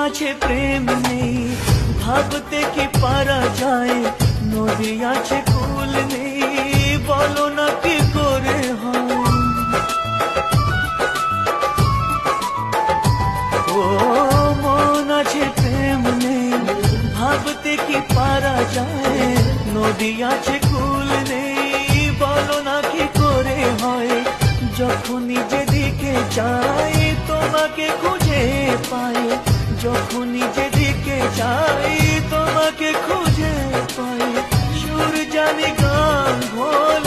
আছে প্রেম নেই, ভাবতে কি পারা যায়, নদী আছে কুল নেই, বলো না কি করে হয়। ও মন আছে প্রেম নেই, ভাবতে কি পারা যায়, নদী আছে কুল নেই, বলো না কি করে হয়। যখনই যেদিকে যাই তোমাকে খুঁজে পাই, যখনই যেদিকে যাই তোমাকে খুঁজে পাই, সুর জানি গান ভোল